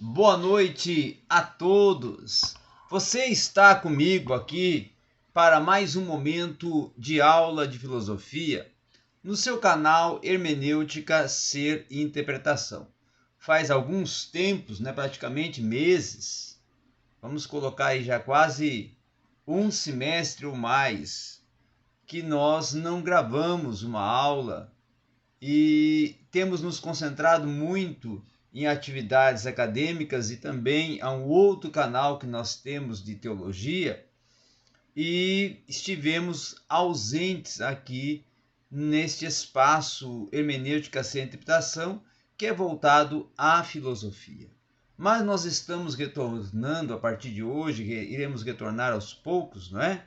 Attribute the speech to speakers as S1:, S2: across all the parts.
S1: Boa noite a todos. Você está comigo aqui para mais um momento de aula de filosofia no seu canal Hermenêutica, Ser e Interpretação. Faz alguns tempos, praticamente meses, vamos colocar aí já quase um semestre ou mais, que nós não gravamos uma aula e temos nos concentrado muito em atividades acadêmicas e também a um outro canal que nós temos de teologia, e estivemos ausentes aqui neste espaço Hermenêutica sem Interpretação, que é voltado à filosofia. Mas nós estamos retornando a partir de hoje, iremos retornar aos poucos, não é?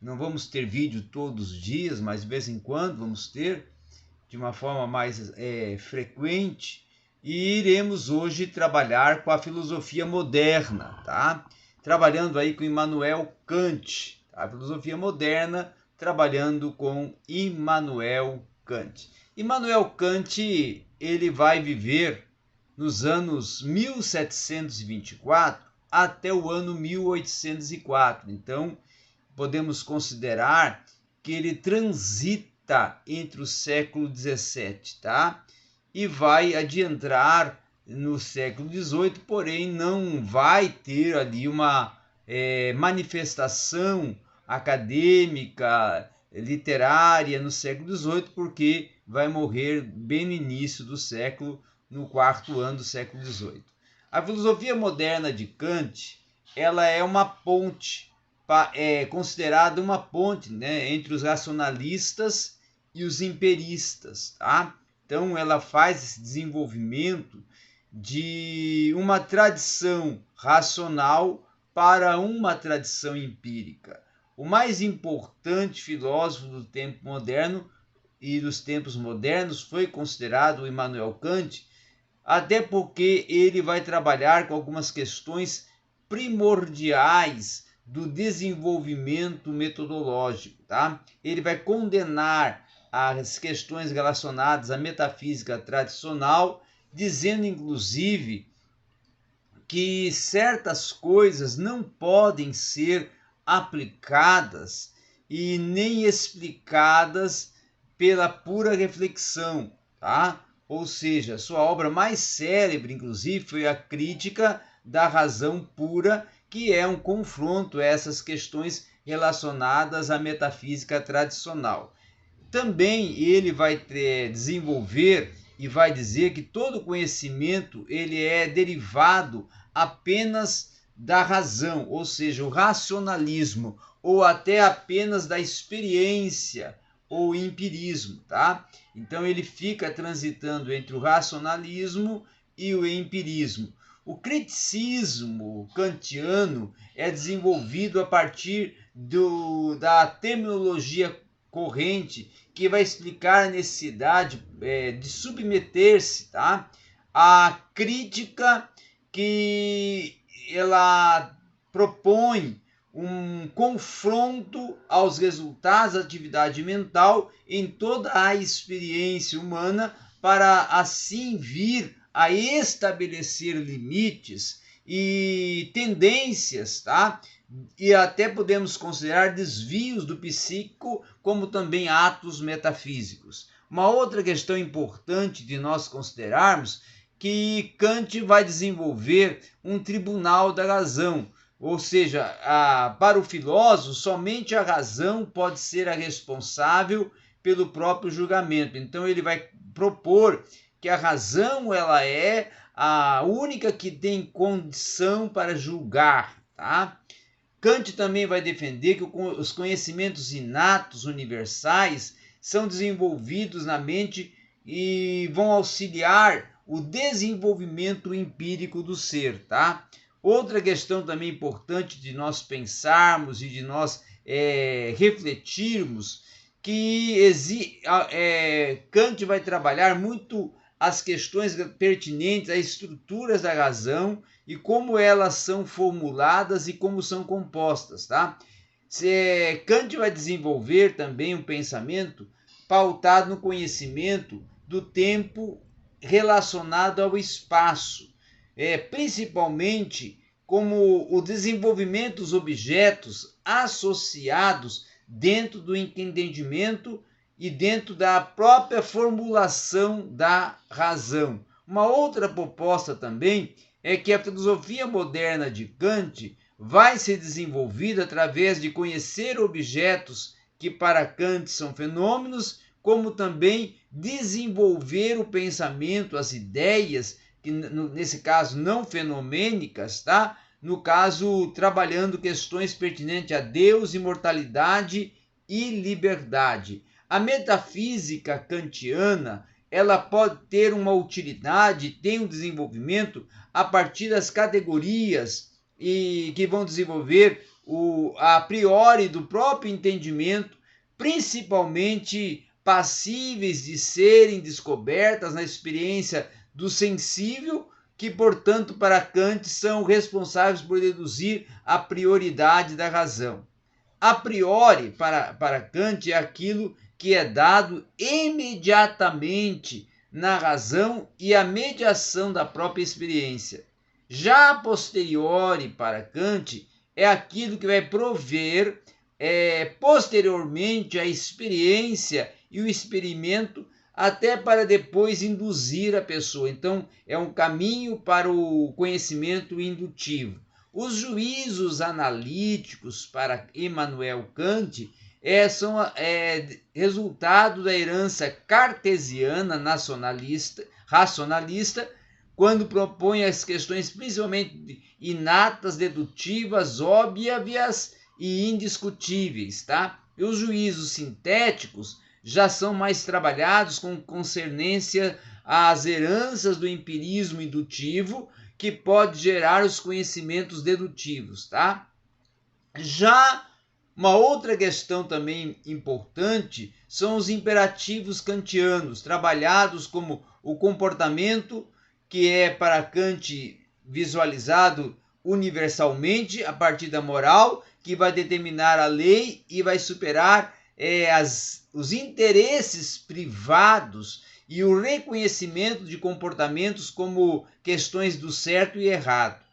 S1: Não vamos ter vídeo todos os dias, mas de vez em quando vamos ter, de uma forma mais frequente, e iremos hoje trabalhar com a filosofia moderna, tá? Trabalhando aí com Immanuel Kant, a filosofia moderna, trabalhando com Immanuel Kant. Immanuel Kant, ele vai viver nos anos 1724 até o ano 1804. Então, podemos considerar que ele transita entre o século XVII, tá? E vai adentrar no século XVIII, porém não vai ter ali uma manifestação acadêmica, literária no século XVIII, porque vai morrer bem no início do século, no quarto ano do século XVIII. A filosofia moderna de Kant, ela é uma ponte, é considerada uma ponte, entre os racionalistas e os empiristas, tá? Então ela faz esse desenvolvimento de uma tradição racional para uma tradição empírica. O mais importante filósofo do tempo moderno e dos tempos modernos foi considerado o Immanuel Kant, até porque ele vai trabalhar com algumas questões primordiais do desenvolvimento metodológico, tá? Ele vai condenar as questões relacionadas à metafísica tradicional, dizendo inclusive que certas coisas não podem ser aplicadas e nem explicadas pela pura reflexão, tá? Ou seja, sua obra mais célebre, inclusive, foi a Crítica da Razão Pura, que é um confronto a essas questões relacionadas à metafísica tradicional. Também ele vai desenvolver e vai dizer que todo conhecimento ele é derivado apenas da razão, ou seja, o racionalismo, ou até apenas da experiência ou empirismo, tá? Então ele fica transitando entre o racionalismo e o empirismo. O criticismo kantiano é desenvolvido a partir da terminologia corrente, que vai explicar a necessidade de submeter-se, tá, à crítica, que ela propõe um confronto aos resultados da atividade mental em toda a experiência humana, para assim vir a estabelecer limites e tendências, tá? E até podemos considerar desvios do psíquico como também atos metafísicos. Uma outra questão importante de nós considerarmos, que Kant vai desenvolver um tribunal da razão, ou seja, para o filósofo, somente a razão pode ser a responsável pelo próprio julgamento. Então ele vai propor que a razão ela é a única que tem condição para julgar, tá? Kant também vai defender que os conhecimentos inatos universais são desenvolvidos na mente e vão auxiliar o desenvolvimento empírico do ser, tá? Outra questão também importante de nós pensarmos e de nós refletirmos, que Kant vai trabalhar muito as questões pertinentes às estruturas da razão e como elas são formuladas e como são compostas, tá? Kant vai desenvolver também um pensamento pautado no conhecimento do tempo relacionado ao espaço. principalmente como o desenvolvimento dos objetos associados dentro do entendimento e dentro da própria formulação da razão. Uma outra proposta também é que a filosofia moderna de Kant vai ser desenvolvida através de conhecer objetos que para Kant são fenômenos, como também desenvolver o pensamento, as ideias, que nesse caso não fenomênicas, tá? No caso, trabalhando questões pertinentes a Deus, imortalidade e liberdade. A metafísica kantiana, ela pode ter uma utilidade, tem um desenvolvimento a partir das categorias e que vão desenvolver a priori do próprio entendimento, principalmente passíveis de serem descobertas na experiência do sensível, que, portanto, para Kant são responsáveis por deduzir a prioridade da razão. A priori, para Kant, é aquilo que é dado imediatamente na razão e a mediação da própria experiência. Já a posteriori, para Kant, é aquilo que vai prover posteriormente a experiência e o experimento, até para depois induzir a pessoa. Então, é um caminho para o conhecimento indutivo. Os juízos analíticos para Immanuel Kant são resultado da herança cartesiana racionalista, quando propõe as questões principalmente inatas, dedutivas, óbvias e indiscutíveis, tá? E os juízos sintéticos já são mais trabalhados com concernência às heranças do empirismo indutivo, que pode gerar os conhecimentos dedutivos, tá? Já uma outra questão também importante são os imperativos kantianos, trabalhados como o comportamento, que é para Kant visualizado universalmente a partir da moral, que vai determinar a lei e vai superar os interesses privados e o reconhecimento de comportamentos como questões do certo e errado.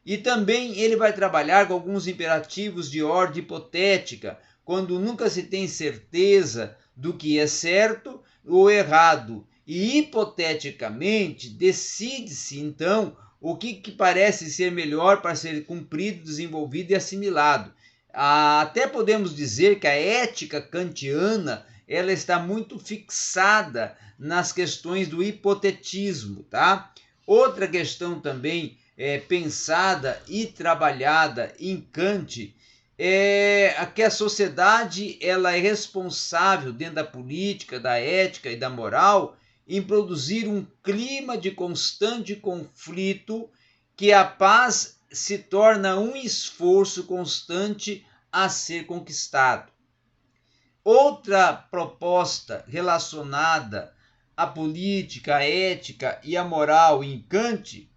S1: E também ele vai trabalhar com alguns imperativos de ordem hipotética, quando nunca se tem certeza do que é certo ou errado. E hipoteticamente decide-se então o que parece ser melhor para ser cumprido, desenvolvido e assimilado. Até podemos dizer que a ética kantiana ela está muito fixada nas questões do hipotetismo, tá? Outra questão também pensada e trabalhada em Kant é que a sociedade ela é responsável dentro da política, da ética e da moral em produzir um clima de constante conflito, que a paz se torna um esforço constante a ser conquistado. Outra proposta relacionada à política, à ética e à moral em Kant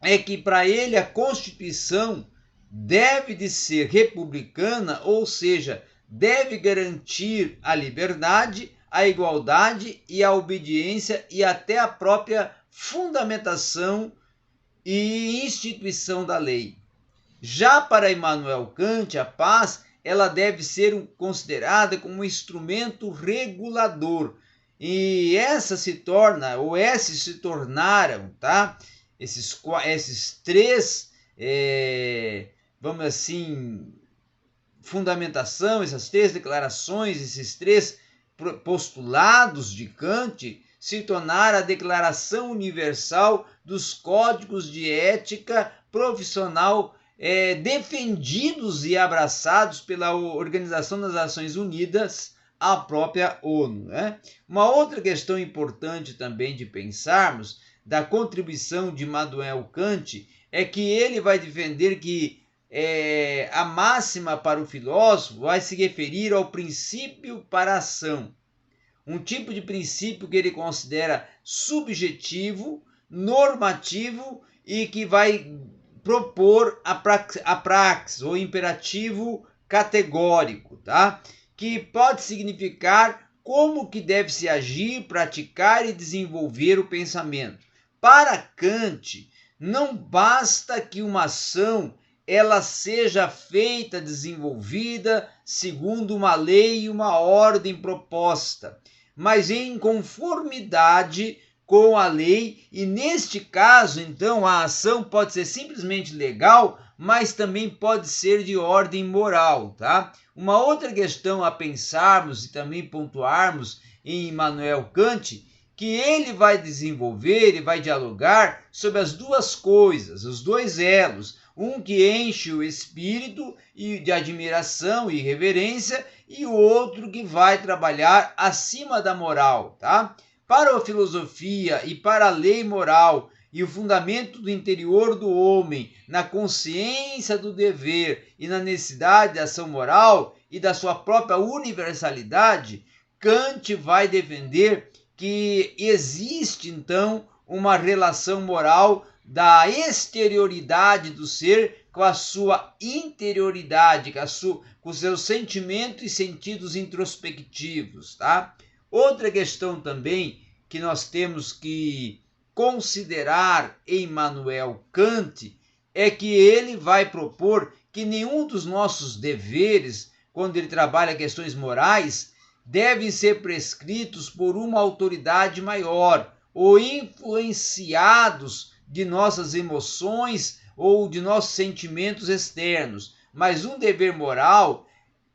S1: é que para ele a Constituição deve de ser republicana, ou seja, deve garantir a liberdade, a igualdade e a obediência e até a própria fundamentação e instituição da lei. Já para Immanuel Kant, a paz ela deve ser considerada como um instrumento regulador. E esses se tornaram, tá? Esses três, vamos assim, fundamentação, essas três declarações, esses três postulados de Kant se tornaram a Declaração Universal dos Códigos de Ética Profissional defendidos e abraçados pela Organização das Nações Unidas, a própria ONU, né? Uma outra questão importante também de pensarmos da contribuição de Immanuel Kant é que ele vai defender que a máxima para o filósofo vai se referir ao princípio para a ação, um tipo de princípio que ele considera subjetivo, normativo e que vai propor a praxis, ou imperativo categórico, tá? Que pode significar como que deve se agir, praticar e desenvolver o pensamento. Para Kant, Não basta que uma ação ela seja feita, desenvolvida segundo uma lei e uma ordem proposta, mas em conformidade com a lei, e neste caso, então, a ação pode ser simplesmente legal, mas também pode ser de ordem moral, tá? Uma outra questão a pensarmos e também pontuarmos em Immanuel Kant, que ele vai desenvolver e vai dialogar sobre as duas coisas, os dois elos, um que enche o espírito de admiração e reverência e o outro que vai trabalhar acima da moral, tá? Para a filosofia e para a lei moral e o fundamento do interior do homem na consciência do dever e na necessidade da ação moral e da sua própria universalidade, Kant vai defender que existe, então, uma relação moral da exterioridade do ser com a sua interioridade, com seus sentimentos e sentidos introspectivos, tá? Outra questão também que nós temos que considerar em Immanuel Kant é que ele vai propor que nenhum dos nossos deveres, quando ele trabalha questões morais, devem ser prescritos por uma autoridade maior ou influenciados de nossas emoções ou de nossos sentimentos externos. Mas um dever moral,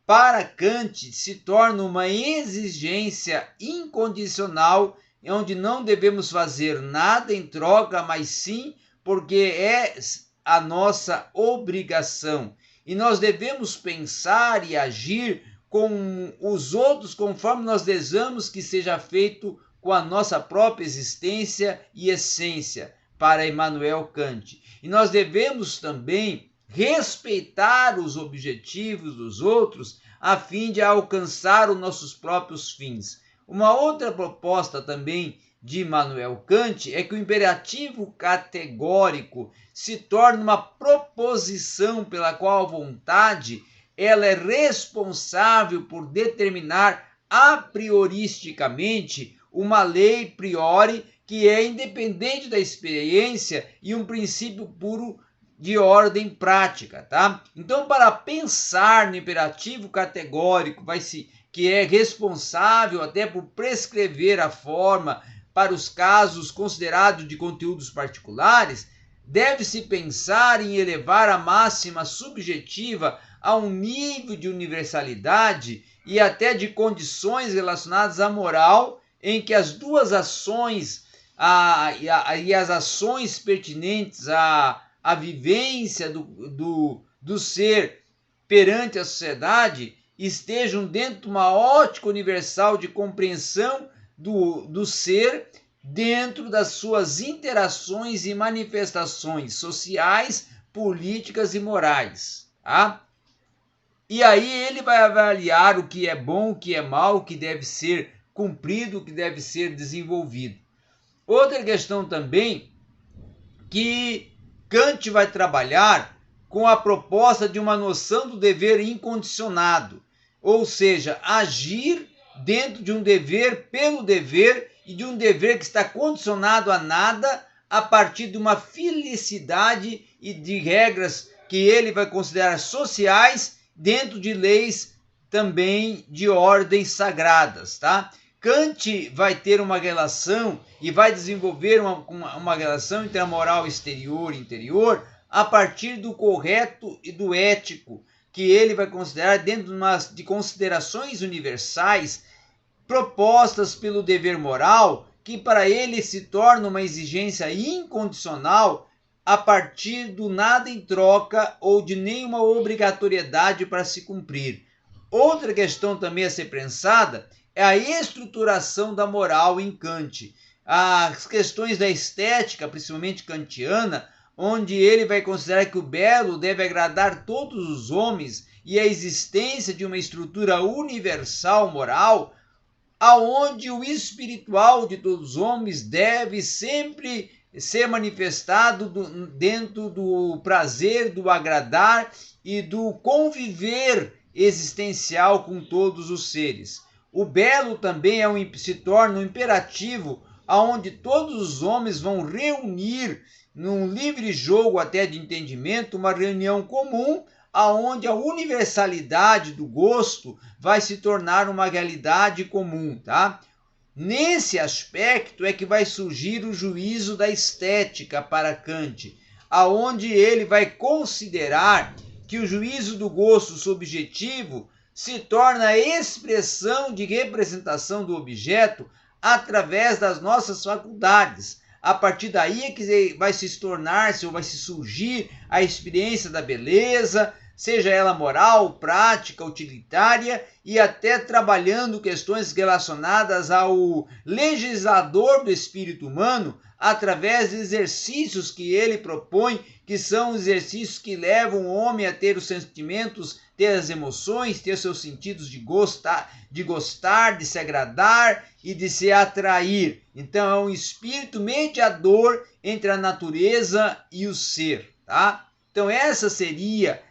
S1: para Kant, se torna uma exigência incondicional, onde não devemos fazer nada em troca, mas sim porque é a nossa obrigação. E nós devemos pensar e agir com os outros conforme nós desejamos que seja feito com a nossa própria existência e essência, para Immanuel Kant. E nós devemos também respeitar os objetivos dos outros a fim de alcançar os nossos próprios fins. Uma outra proposta também de Immanuel Kant é que o imperativo categórico se torna uma proposição pela qual a vontade ela é responsável por determinar a prioristicamente uma lei priori que é independente da experiência e um princípio puro de ordem prática, tá? Então, para pensar no imperativo categórico, que é responsável até por prescrever a forma para os casos considerados de conteúdos particulares, deve-se pensar em elevar a máxima subjetiva a um nível de universalidade e até de condições relacionadas à moral, em que as duas ações e as ações pertinentes à vivência do ser perante a sociedade estejam dentro de uma ótica universal de compreensão do ser dentro das suas interações e manifestações sociais, políticas e morais, tá? E aí ele vai avaliar o que é bom, o que é mal, o que deve ser cumprido, o que deve ser desenvolvido. Outra questão também que Kant vai trabalhar com a proposta de uma noção do dever incondicionado, ou seja, agir dentro de um dever pelo dever e de um dever que está condicionado a nada a partir de uma felicidade e de regras que ele vai considerar sociais dentro de leis também de ordens sagradas, tá? Kant vai ter uma relação e vai desenvolver uma relação entre a moral exterior e interior a partir do correto e do ético, que ele vai considerar dentro de considerações universais propostas pelo dever moral, que para ele se torna uma exigência incondicional a partir do nada em troca ou de nenhuma obrigatoriedade para se cumprir. Outra questão também a ser pensada é a estruturação da moral em Kant. As questões da estética, principalmente kantiana, onde ele vai considerar que o belo deve agradar todos os homens e a existência de uma estrutura universal moral, aonde o espiritual de todos os homens deve sempre ser manifestado dentro do prazer, do agradar e do conviver existencial com todos os seres. O belo também se torna um imperativo aonde todos os homens vão reunir num livre jogo até de entendimento, uma reunião comum, aonde a universalidade do gosto vai se tornar uma realidade comum, tá? Nesse aspecto é que vai surgir o juízo da estética para Kant, aonde ele vai considerar que o juízo do gosto subjetivo se torna a expressão de representação do objeto através das nossas faculdades. A partir daí é que vai se tornar-se ou vai se surgir a experiência da beleza, seja ela moral, prática, utilitária e até trabalhando questões relacionadas ao legislador do espírito humano através de exercícios que ele propõe, que são exercícios que levam o homem a ter os sentimentos, ter as emoções, ter seus sentidos de gostar, de se agradar e de se atrair. Então é um espírito mediador entre a natureza e o ser, tá? Então essa seria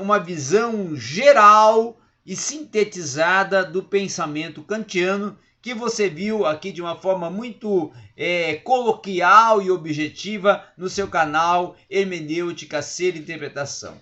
S1: uma visão geral e sintetizada do pensamento kantiano, que você viu aqui de uma forma muito coloquial e objetiva no seu canal Hermenêutica Ser Interpretação.